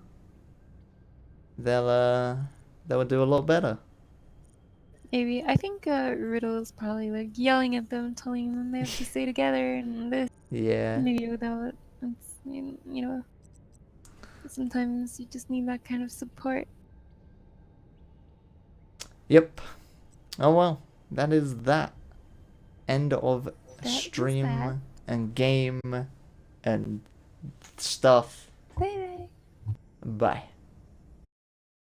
they'll do a lot better. Maybe. I think Riddle is probably like yelling at them, telling them they have to stay together and this. Yeah. Maybe without, sometimes you just need that kind of support. Yep. Oh well, that is that. End of stream and game and stuff. Bye. Bye.